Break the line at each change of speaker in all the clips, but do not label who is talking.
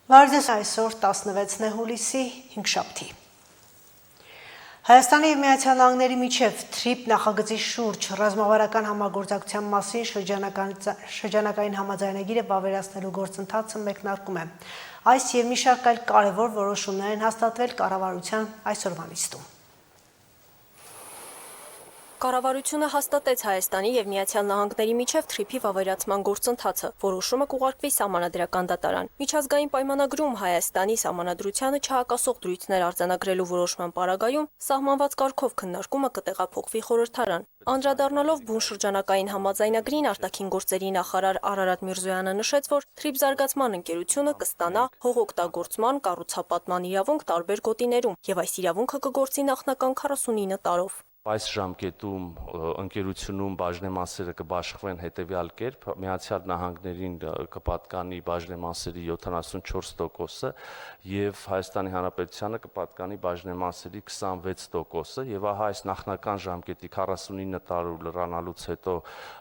Վարձես այսօր 16 հուլիսի 5-շաբթի։ Հայաստանի և Միացյալ Նահանգների միջև TRIP նախագծի շուրջ ռազմավարական համագործակցության մասին շրջանակային համաձայնագիրը վավերացնելու գործընթացը մեկնարկում է։ Այս և մի շարք այլ կարևոր որոշումներ են հաստատվել կառավարության այսօրվա նիստում։
Կառավարությունը հաստատեց Հայաստանի և Միացյալ Նահանգների միջև TRIP-ի վավերացման գործընթացը, որոշումը կուղարկվի Սահմանադրական դատարան։ Միջազգային պայմանագրում Հայաստանի Սահմանադրությանը չհակասող դրույթներ արձանագրելու որոշման պարագայում սահմանված կարգով քննարկումը կտեղափոխվի խորհրդարան։ Անդրադառնալով բուն շրջանակային համաձայնագրին արտաքին գործերի նախարար Արարատ Միրզոյանը նշեց, որ TRIP զարգացման ընկերությունը կստանա հողօգտագործման, կառուցապատման իրավունք տարբեր գոտիներում, եւ այս իրավունքը կգործի նախնական 49 տարով։
Այս ժամկետում ընկերությունում բաժնեմասերը կբաշխվեն հետևյալ կերպ, Միացյալ Նահանգներին կպատկանի բաժնեմասերի 74%-ը եւ Հայաստանի Հանրապետությանը կպատկանի բաժնեմասերի 26%-ը եւ ահա այս նախնական ժամկետի 49 տարով լրանալուց հետո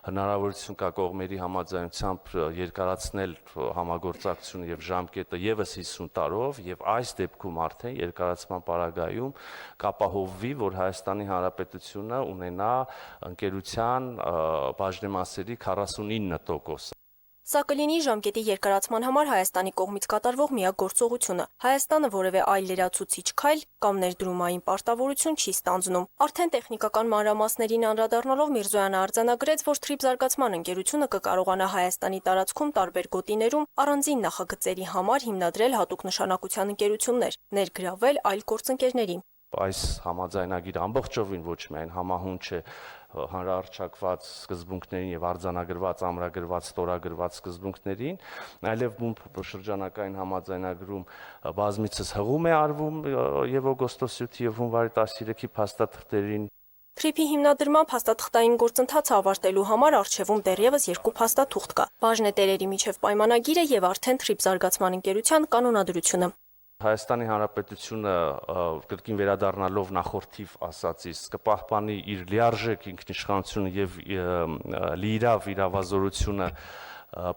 հնարավորություն կա կողմերի համաձայնությամբ երկարացնել համագործակցությունը եւ ժամկետը եւս 50 տարով եւ այս դեպքում արդեն երկարացման պարագայում կապահովվի, որ Հայաստանի Հանրապետությունը ունենա ընկերության բաժնեմասերի 49%։
Սա կլինի ժամկետի երկարացման համար Հայաստանի կողմից կատարվող միակ գործողությունը։ Հայաստանը որևէ այլ լրացուցիչ քայլ կամ ներդրումային պարտավորություն չի ստանձնում։ Արդեն տեխնիկական մանրամասներին անդրադառնալով Միրզոյանը արձանագրեց, որ TRIP զարգացման ընկերությունը կկարողանա Հայաստանի տարածքում տարբեր գոտիներում առանձին նախագծերի համար հիմնադրել հատուկ նշանակության ընկերություններ, ներգրավել այլ գործընկերների։
Այս համաձայնագիրը ամբողջովին ոչ միայն համահունչ է հանրահռչակված սկզբունքներին եւ արձանագրված, ամրագրված, ստորագրված սկզբունքներին, այլև բուն շրջանակային համաձայնագրում բազմիցս հղում է արվում եւ օգոստոսի 8-ի եւ հունվարի 13-ի փաստաթղթերին։
TRIP-ի հիմնադրմամբ փաստաթղթային գործընթացը ավարտելու համար առջևում դեռևս 2 փաստաթուղթ կա։ Բաժնետերերի միջև պայմանագիրը եւ արդեն TRIP զարգացման ընկերության կանոնադրությունը։
Հայաստանի Հանրապետությունը կրկին վերադառնալով նախորդիվ ասածից կպահպանի իր լիարժեք ինքնիշխանությունը եւ լիիրավ իրավազորությունը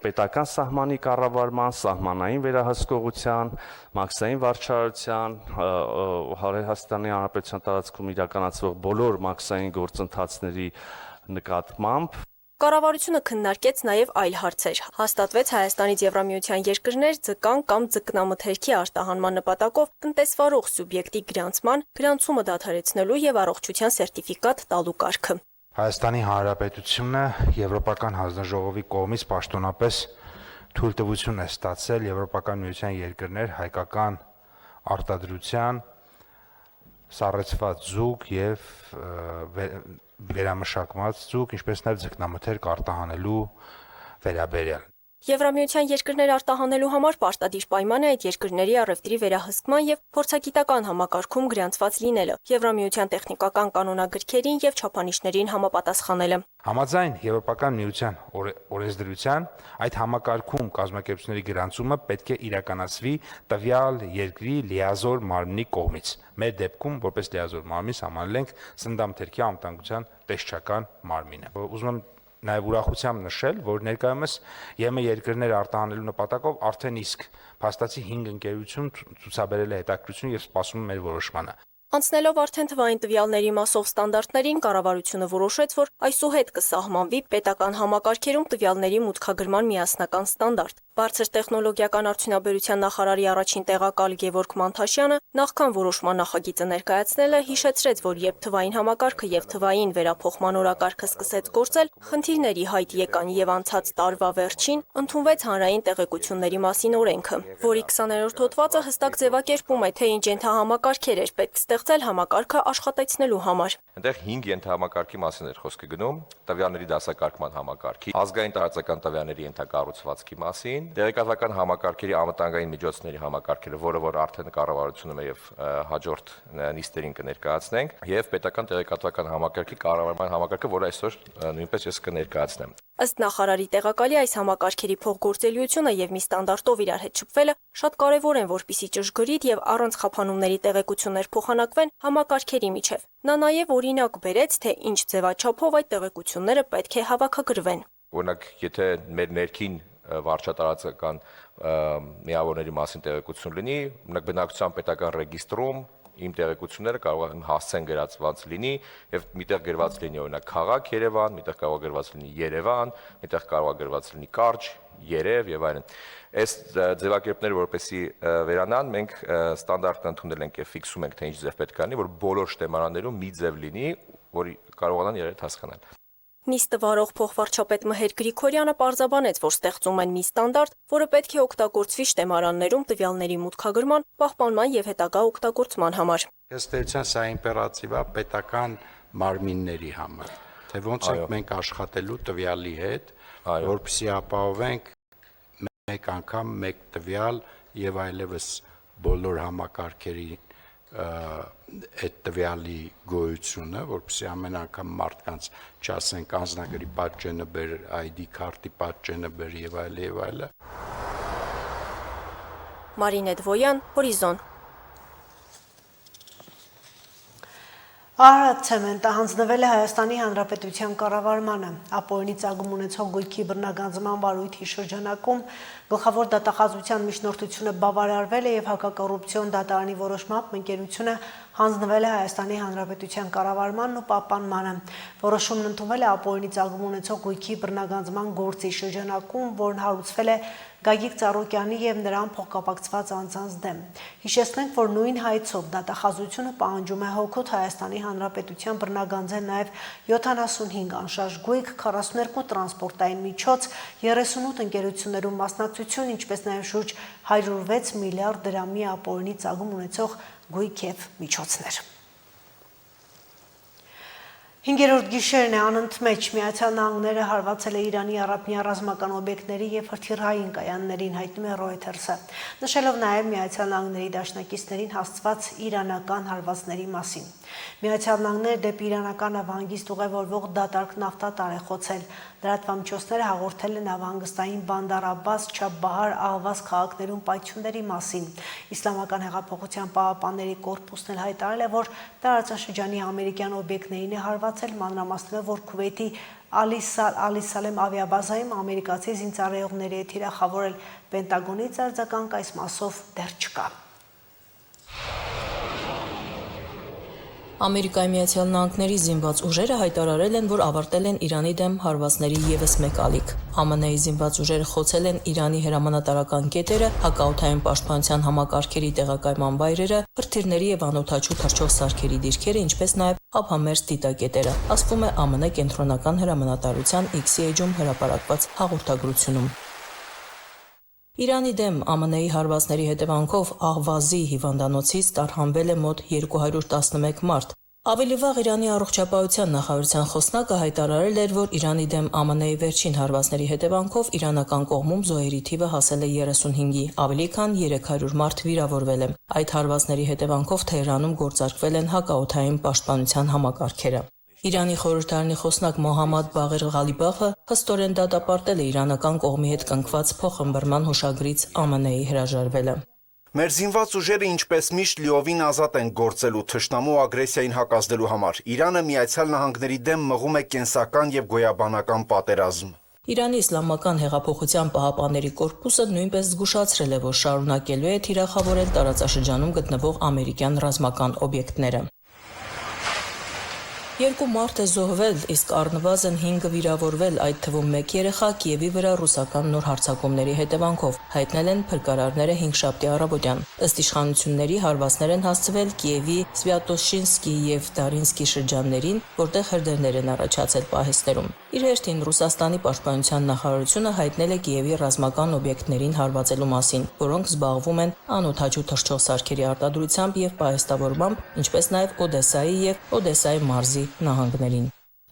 պետական սահմանի կառավարման, սահմանային վերահսկողության, մաքսային վարչարարության, Հայաստանի Հանրապետության տարածքում իրականացվող բոլոր մաքսային գործընթացների նկատմամբ։
Կառավարությունը քննարկեց նաև այլ հարցեր։ Հաստատվեց Հայաստանից Եվրամիության երկրներ ձկան կամ ձկնամթերքի արտահանման նպատակով տնտեսվարող սուբյեկտի գրանցման, գրանցումը դադարեցնելու եւ առողջության սերտիֆիկատ տալու կարգը։
Հայաստանի Հանրապետությունը Եվրոպական հանձնաժողովի կողմից պաշտոնապես թույլտվություն է ստացել Եվրոպական միության երկրներ հայկական արտադրության սառեցված ձուկ եւ վերամշակված ձուկ, ինչպես նաև ձկնամթերք արտահանելու վերաբերյալ։
Եվրամիության երկրներ արտահանելու համար պարտադիր պայման է այդ երկրների առևտրի վերահսկման եւ փորձագիտական համակարգում գրանցված լինելը, Եվրամիության տեխնիկական կանոնագրքերին եւ չափանիշներին համապատասխանելը։
Համաձայն Եվրոպական միության օրենսդրության այդ համակարգում կազմակերպությունների գրանցումը պետք է իրականացվի տվյալ երկրի լիազոր մարմնի կողմից։ Մեր դեպքում որպես լիազոր մարմին սահմանել ենք սննդամթերքի անվտանգության տեսչական մարմինը։ Ուզում եմ նաև ուրախությամբ նշել, որ ներկայումս ԵՄ երկրներ արտահանելու նպատակով արդեն իսկ փաստացի 5 ընկերություն ցուցաբերել է հետաքրքրություն եւ սպասում է մեր որոշմանը։
Անցնելով արդեն թվային տվյալների մասով ստանդարտներին, կառավարությունը որոշեց, որ այսուհետ կսահմանվի պետական համակարգերում տվյալների մուտքագրման միասնական ստանդարտ։ Բարձր տեխնոլոգիական արդյունաբերության նախարարի առաջին տեղակալ Գևորգ Մանթաշյանը նախքան որոշման նախագիծը ներկայացնելը հիշեցրեց, որ երբ թվային համակարգը եւ թվային վերափոխման օրակարգը սկսեց գործել, խնդիրների հայտ եկան եւ անցած տարվա վերջին ընդունվեց հանրային տեղեկությունների մասին օրենքը, որի 20-րդ հոդվածը հստակ ձևակերպում է, թե ինչ ենթահամակարգեր էր պետք ստեղծել համակարգը աշխատեցնելու համար։
Այնտեղ 5 ենթահամակարգի մասին էր խոսքը գնում, տվյալների դասակարգման համակարգի, ազգային տարածական տվյալների ենթակառուցվածքի մասին, տեղեկատվական համակարգերի անվտանգային միջոցների համակարգերը, որը որ արդեն կառավարությունը եւ հաջորդ նիստերին կներկայացնենք, եւ պետական տեղեկատվական համակարգի կառավարման համակարգը, որը այսօր նույնպես ես կներկայացնեմ։
Ըստ նախարարի տեղակալի այս համակարգերի փոխգործելիությունը եւ մի ստանդարտով իրար հետ շփվելը շատ կարեւոր են, որպիսի ճշգրիտ եւ առանց խափանումների տեղեկություններ փոխանակվեն համակարգերի միջև։ Նա նաեւ օրինակ բերեց, թե ինչ ձևաչափով այդ տեղեկությունները պետք է հավաքագրվեն։
Օրինակ, եթե մեր ներքին վարչատարածական միավորների մասին տեղեկություն լինի, բնակչության պետական ռեգիստրում իմ տեղեկությունները կարող են հասցեն գրածված լինի եւ միտեղ գրված լինի օրինակ քաղաք Երևան, միտեղ կարող է գրված լինի Երևան, միտեղ կարող է գրված լինի կարճ Երև եւ այլն։ Այս ձևակերպները որպեսի վերանան, մենք ստանդարտն ընդունել ենք եւ ֆիքսում ենք թե ինչ ձև պետք է լինի, որ բոլոր շտեմարաններում մի ձև լինի, որի կարողանան իրար հետ հասկանալ։
Նիստը վարող փոխվարչապետ Մհեր Գրիգորյանը պարզաբանեց, որ ստեղծում են մի ստանդարտ, որը պետք է օգտագործվի շտեմարաններում տվյալների մուտքագրման, պահպանման եւ հետագա օգտագործման համար։
Ըստ էության սա իմպերատիվ է պետական մարմինների համար, թե ոնց ենք մենք աշխատելու տվյալի հետ, որպեսզի ապահովենք մեկ անգամ մեկ տվյալ եւ այլևս բոլոր համակարգերի այդ տվյալի գոյությունը, որպեսզի ամեն անգամ մարդկանց չասենք անձնագրի պատճենը բեր, ID քարտի պատճենը բեր եւ այլը։
Մարինե Դվոյան, Հորիզոն։
Արարատ ցեմենտը հանձնվել է Հայաստանի Հանրապետության կառավարմանը։ Ապօրինի ծագում ունեցող գույքի բռնագանձման վարույթի շրջանակում գլխավոր դատախազության միջնորդությունը բավարարվել է եւ հակակոռուպցիոն դատարանի որոշմամբ ընկերությունը հանձնվել է Հայաստանի Հանրապետության կառավարմանն ու պահպանմանը։ Որոշումն ընդունվել է ապօրինի ծագում ունեցող գույքի բռնագանձման գործի շրջանակում, որն հարուցվել է Գագիկ Ծառուկյանի եւ նրան փոխկապակցված անձանց դեմ։ Հիշեցնենք, որ նույն հայցով դատախազությունը պահանջում է հօգուտ Հայաստանի Հանրապետության բռնագանձել նաեւ 75 անշարժ գույք, 42 տրանսպորտային միջոց, 38 ընկերություններում մասնակցություն, ինչպես նաեւ շուրջ 106 միլիարդ դրամի ապօրինի ծագում ունեցող գույք եւ միջոցներ։ 5-րդ գիշերն է անընդմեջ Միացյալ Նահանգները հարվածել է Իրանի առափնյա ռազմական օբյեկտների եւ հրթիռային կայաններին, հայտնում է Reuters-ը, նշելով նաեւ Միացյալ Նահանգների դաշնակիցներին հասցված իրանական հարվածների մասին։ Միացյալ Նահանգները դեպի իրանական նավահանգիստ ուղևորվող դատարկ նավթատար է խոցել։ Լրատվամիջոցները հաղորդել են նավահանգստային Բանդար Աբբաս, Չաբահար, Ահվազ քաղաքներում պայթյունների մասին։ Իսլամական հեղափոխության պահապանների կորպուսն էլ հայտարարել է, որ տարածաշրջանի ամերիկյան օբյեկտներին է հարվածել, մանրամասնելով, որ Քուվեյթի Ալի Սալեմ ավիաբազայում ամերիկացի զինծառայողների է թիրախավորել։ Պենտագոնից արձագանք այս մասով դեռ չկա։
Ամերիկայի Միացյալ Նահանգների զինված ուժերը հայտարարել են, որ ավարտել են Իրանի դեմ հարվածների ևս մեկ ալիք։ ԱՄՆ-ի զինված ուժերը խոցել են Իրանի հրամանատարական կետերը, հակաօդային պաշտպանության համակարգերի տեղակայման վայրերը, հրթիռների եւ անօդաչու թռչող սարքերի դիրքերը, ինչպես նաեւ ափամերձ դիտակետերը, ասվում է ԱՄՆ կենտրոնական հրամանատարության X էջում հրապարակված հաղորդագրությունում։ Իրանի դեմ ԱՄՆ-ի հարվածների հետևանքով Ահվազի հիվանդանոցից տարհանվել է մոտ 211 մարդ։ Ավելի վաղ Իրանի առողջապահության նախարարության խոսնակը հայտարարել էր, որ Իրանի դեմ ԱՄՆ-ի վերջին հարվածների հետևանքով իրանական կողմում զոհերի թիվը հասել է 35-ի, ավելի քան 300 մարդ վիրավորվել է։ Այդ հարվածների հետևանքով Թեհրանում գործարկվել են հակաօդային պաշտպանության համակարգերը։ Իրանի խորհրդարանի խոսնակ Մոհամմադ Բաղեր Ղալիբաֆը հստորեն դատապարտել է իրանական կողմի հետ կնքված փոխըմբռնման հուշագրից ԱՄՆ-ի հրաժարվելը։
Մեր զինված ուժերը ինչպես միշտ լիովին ազատ են գործելու թշնամու ագրեսիային հակազդելու համար։ Իրանը Միացյալ Նահանգների դեմ մղում է կենսական եւ գոյաբանական պատերազմ։
Իրանի իսլամական հեղափոխության պահապանների կորպուսը նույնպես զգուշացրել է, որ շարունակելու է թիրախավորել տարածաշրջանում գտնվող ամերիկյան ռազմական օբյեկտները։ 2 մարդ է զոհվել, իսկ առնվազն 5 վիրավորվել, այդ թվում 1 երեխա Կիևի վրա ռուսական նոր հարձակումների հետևանքով, հայտնել են փրկարարները 5-շաբթի առավոտյան։ Ըստ իշխանությունների հարվածներ են հասցվել Կիևի Սվյատոշինսկի եւ Դարինսկի շրջաններին, որտեղ հրդեհներ են առաջացել պահեստներում։ Իր հերթին Ռուսաստանի պաշտպանության նախարարությունը հայտնել է Կիևի ռազմական օբյեկտներին հարվածելու մասին, որոնք զբաղվում են անօդաչու թռչող սարքերի արտադրությամբ եւ պահեստավորմամբ, ինչպես նաեւ Օդեսայի եւ Օդեսայի մարզի նահանգներին։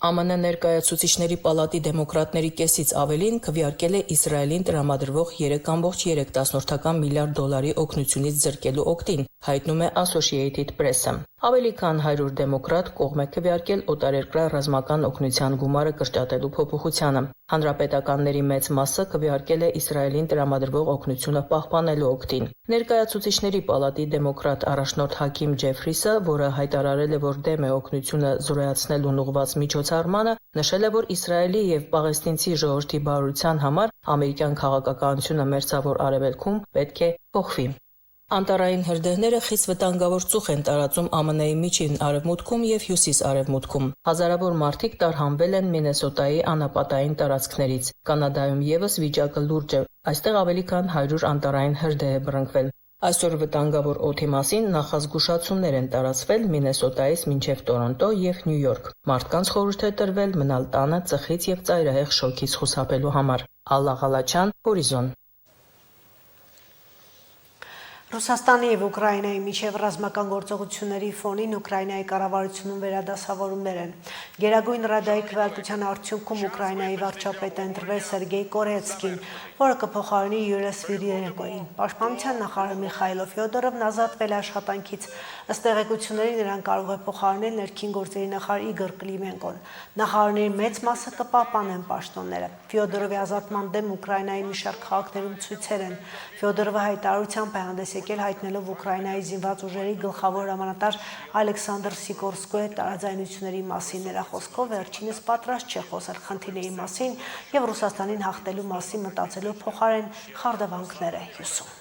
ԱՄՆ ներկայացուցիչների պալատի դեմոկրատների կեսից ավելին քվեարկել է Իսրայելին տրամադրվող 3.3 միլիարդ դոլարի օգնությունից զրկելու օգտին, հայտնում է Associated Press-ը։
Ավելի քան 100 դեմոկրատ կողմ է քվեարկել օտարերկրյա ռազմական օգնության գումարը կրճատելու փոփոխությանը։ Հանրապետականների մեծ մասը քվեարկել է Իսրայելին տրամադրվող օգնությունը պահպանելու օգտին։ Ներկայացուցիչների պալատի դեմոկրատ առաջնորդ Հաքիմ Ջեֆրիսը, որը հայտարարել է, որ դեմ է օգնությունը զրոյացնելուն ուղղված միջոցառմանը, նշել է, որ Իսրայելի եւ պաղեստինցի ժողովրդի բարության համար ամերիկյան քաղաքականությունը մերձավոր արևելքում պետք է փոխվի։ Անտառային հրդեհները խիստ վտանգավոր ծուխ են տարածում ԱՄՆ-ի միջին արևմուտքում եւ հյուսիս-արևմուտքում։ Հազարավոր մարդիկ տարհանվել են Մինեսոտայի անապատային տարածքներից։ Կանադայում եւս վիճակը լուրջ է։ Այստեղ ավելի քան 100 անտառային հրդեհ է բռնկվել։ Այսօր վտանգավոր օդի մասին նախազգուշացումներ են տարածվել Մինեսոտայից մինչև Տորոնտո եւ Նյու Յորք։ Մարդկանց խորհուրդ է տրվել մնալ տանը ծխից եւ ծայրահեղ շոկից խուսափելու համար։ Ալլա Ղալաչյան, Հորիզոն։
Ռուսաստանի եւ Ուկրաինայի միջև ռազմական գործողությունների ֆոնին Ուկրաինայի կառավարությունում վերադասավորումներ են։ Գերագույն ռադայի քվեարկության արդյունքում Ուկրաինայի վարչապետը ընտրվել Սերգեյ Կորեցկին, որը կփոխարինի Յուրի Սվիրիդենկոյին։ Պաշտպանության նախարար Միխայիլ Ֆյոդորովն ազատվել է աշխատանքից։ Ըստ տեղեկությունների նրան կարող է փոխարինել ներքին գործերի նախարար Իգոր Կլիմենկոն։ Նախարարների մեծ մասը կպահպանեն պաշտոնները։ Ֆյոդորովի ազատման դեմ Ուկրաինայի մի շարք քաղաքներում ցույցեր են։ Ֆյոդորովը հայտարարությամբ է հանդես եկել հայտնելով Ուկրաինայի զինված ուժերի գլխավոր հրամանատար Ալեքսանդր Սիկորսկոյի տարաձայնությունների մասին։ Նրա խոսքով վերջինս պատրաստ չէ խոսել խնդիրների մասին եւ Ռուսաստանին հաղթելու մասին մտածելու փոխարեն խարդավանքներ է հյուսում։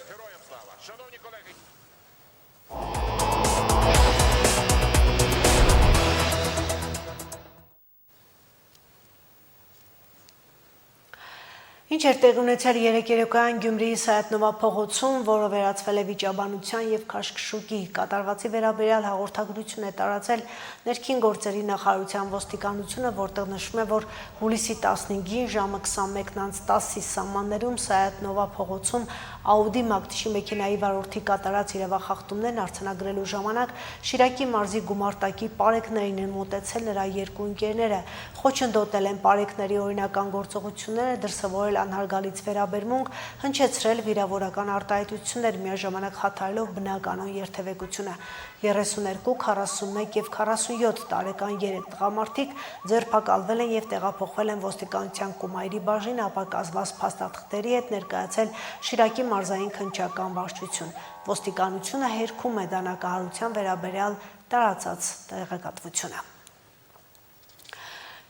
Ինչ էր տեղ ունեցել երեկ երեկոյան Գյումրիի Սայաթ-Նովա փողոցում, որը վերածվել է վիճաբանության եւ քաշքշուկի, կատարվածի վերաբերյալ հաղորդագրություն է տարածել ներքին գործերի նախարարության ոստիկանությունը, որտեղ նշվում է, որ հուլիսի 15-ին ժամը 21:10-ի սահմաններում Սայաթ-Նովա փողոցում Audi մակտիշի մեքենայի վարորդի կատարած իրավախախտումներն արձանագրելու ժամանակ Շիրակի մարզի գումարտակի պարեկներին են մոտեցել նրա երկու ընկերները, խոչընդոտել են պարեկների օրինական գործողությունները, դրսևորել անհարգալից վերաբերմունք, հնչեցրել վիրավորական արտահայտություններ, միաժամանակ խաթարելով բնականոն երթևեկությունը։ 32, 41 եւ 47 տարեկան 3 տղամարդիկ ձերբակալվել են եւ տեղափոխվել են ոստիկանության Կումայրի բաժին, ապա կազմված փաստաթղթերի հետ ներկայացել Շիրակի մարզային քննչական վարչություն։ Ոստիկանությունը հերքում է դանակահարության վերաբերյալ տարածած տեղեկատվությունը։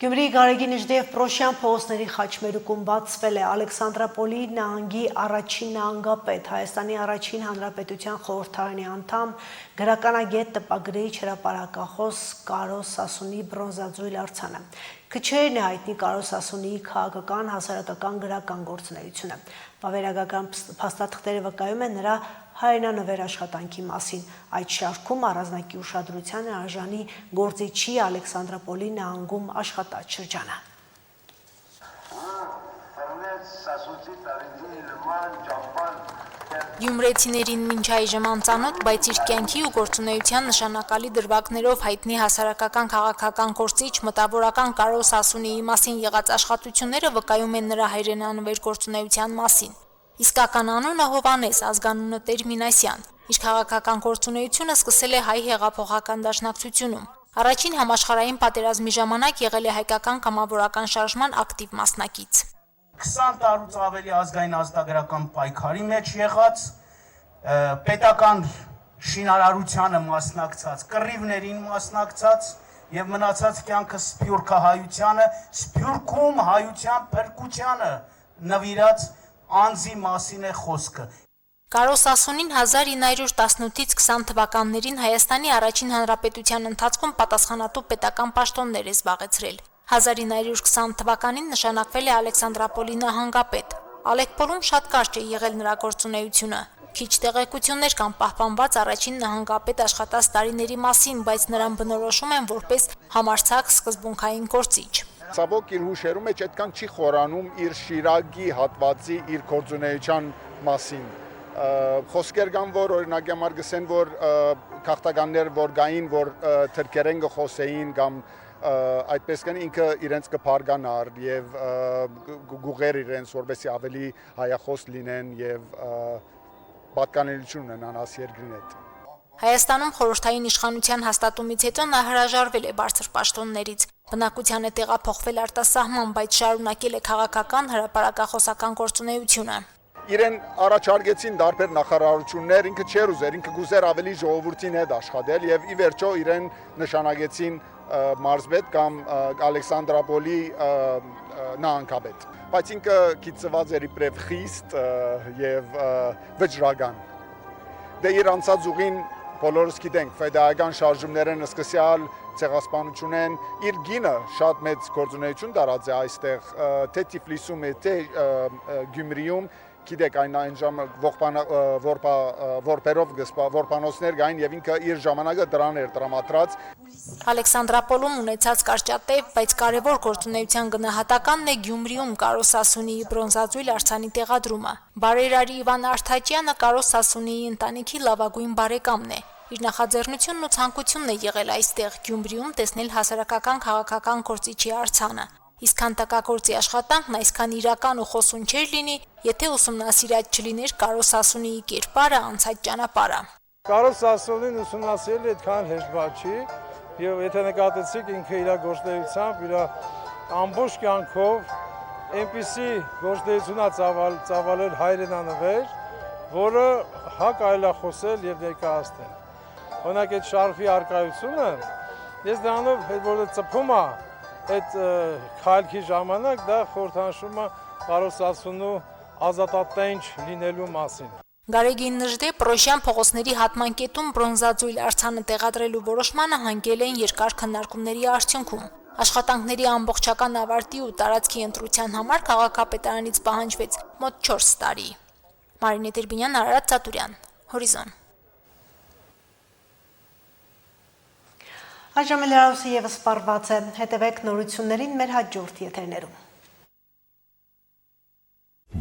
Գյումրիի Գարեգին Իժդիև Պրոշյան փողոցների խաչմերուկում բացվել է Ալեքսանդրապոլի նահանգի առաջին նահանգապետ, Հայաստանի առաջին հանրապետության խորհրդարանի անդամ, գրականագետ, տպագրիչ, հրապարակախոս Կարո Սասունի բրոնզաձույլ արձանը։ Քչերն է հայտնի Կարո Սասունիի քաղաքական, հասարակական, գրական գործունեությունը։ Վավերագրական փաստաթղթերը վկայում են նրա հայրենանվեր աշխատանքի մասին։ Այդ շարքում առանձնակի ուշադրության է արժանի գործիչի Ալեքսանդրապոլի նահանգում աշխատած շրջանը։
Գյումրեցիներին մինչ այժմ անծանոթ, բայց իր կյանքի ու գործունեության նշանակալի դրվագներով հայտնի հասարակական քաղաքական գործիչ, մտավորական Կարո Սասունիի մասին եղած աշխատությունները վկայում են նրա հայրենանվեր գործունեության մասին։ Իսկական անունը Հովհաննես, ազգանունը Տերմինասյան։ Իր քաղաքական գործունեությունը սկսել է հայ հեղափոխական դաշնակցությունում։ Առաջին համաշխարհային պատերազմի ժամանակ եղել է հայկական կամավորական շարժման ակտիվ մասնակից։
20 տարուց ավելի ազգային ազատագրական պայքարի մեջ եղած, պետական շինարարությանը մասնակցած, կռիվներին մասնակցած եւ մնացած կյանքը սփյուռքահայությանը, Սփյուռքում հայության փրկությանը նվիրած անձի մասին է խոսքը։
Կարո Սասունին 1918-ից 20 թվականներին Հայաստանի առաջին հանրապետության ընթացքում պատասխանատու պետական պաշտոններ է զբաղեցրել։ 1920 թվականին նշանակվել է Ալեքսանդրապոլի նահանգապետ։ Ալեկպոլում շատ կարճ է եղել նրա գործունեությունը։ Քիչ տեղեկություններ կան պահպանված առաջին նահանգապետ աշխատած տարիների մասին, բայց նրան բնորոշում են որպես համարձակ սկզբունքային գործիչ։
Ցավոք իր հուշերում մեջ այդքան չի խորանում իր Շիրակի հատվածի իր գործունեության մասին։ Խոսքեր կան, որ օրինակ համար գսեն, որ քաղաքականներ որ գային, որ թրքերեն կխոսեին կամ այդպես կան ինքը իրենց կփարգանար եւ գուղեր իրենց որպեսզի ավելի հայախոս լինեն եւ պատկանելություն ունենան աս երկրին հետ։
Հայաստանում խորհրդային իշխանության հաստատումից հետո նա հրաժարվել է բարձր պաշտոններից։ Բնակության է տեղափոխվել արտասահման, բայց շարունակել է քաղաքական հրապարակախոսական գործունեությունը։
Իրեն առաջարկեցին դարբեր նախարարություններ, ինքը չէր ուզեր, ինքը գուզեր ավելի ժողովրդին հետ աշխատել եւ ի վերջո իրեն նշանակեցին մարզպետ կամ Ալեքսանդրապոլի նահանգապետ։ Բայց ինքը գիծված էր իբրև խիստ եւ վճռական։ Դե իր անցած ուղին բոլորս գիտենք, ֆեդերալական շարժումներն սկսյալ ցեղասպանություն են, իր գինը շատ մեծ գործունեություն դարած է այստեղ, թե Թիֆլիսում է, թե Գյումրիում, գիտեք այն ժամը որպերով որպանոցներ գային եւ ինքը իր ժամանակը դրան էր տրամադրած։
Ալեքսանդրապոլում ունեցած կարճատև, բայց կարևոր գործունեության գնահատականն է Գյումրիում Կարո Սասունիի բրոնզաձույլ արձանի տեղադրումը։ Բարերարի Իվան Արթաջյանը Կարո Սասունիի ընտանիքի լավագույն բարեկամն է։ Իր նախաձեռնությունն ու ցանկությունն է եղել այստեղ Գյումրիում տեսնել հասարակական քաղաքական գործիչի արձանը։ Իսկ հանդակագործի աշխատանքն այսքան իրական ու խոսուն չէր լինի, եթե ուսումնասիրած չլիներ Կարո Սասունիի կերպարը, անցած ճանապարհը։
Կարո Սասունին ուսումնասիրել այդքան հեշտ բան չի, եւ եթե նկատեցիք ինքը իր գործունեությամբ, իր ամբողջ կյանքով այնպիսի գործունեություն ծավալել հայրենանվեր, որը հակ այլախոսել եւ ներկայացնել։ Օրինակ այդ շարֆի արկայությունը, ես դրանով որ ծփում է այդ քայլքի ժամանակ դա խորհրդանշում է Կարո Սասունու ազատատենչ լինելու մասին։
Գարեգին Նժդե Պրոշյան փողոցների հատման կետում բրոնզաձույլ արձանը տեղադրելու որոշմանը հանգել են երկար քննարկումների արդյունքում։ Աշխատանքների ամբողջական ավարտի ու տարածքի ընտրության համար քաղաքապետարանից պահանջվեց մոտ 4 տարի։ Մարինե Տերբինյան, Արարատ Ծատուրյան, Հորիզոն։
Այժմ լրացուցիչ եւս սպառված է, հետևեք նորություններին մեր հաջորդ եթերներում։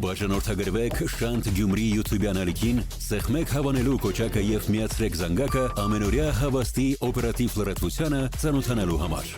Բաժանորդագրվեք Շանթ Գյումրի YouTube անալիքին, սեղմեք հավանելու կոճակը եւ միացրեք զանգակը ամենօրյա հավաստի օպերատիվ լրատվությանը ծանոթանալու համար։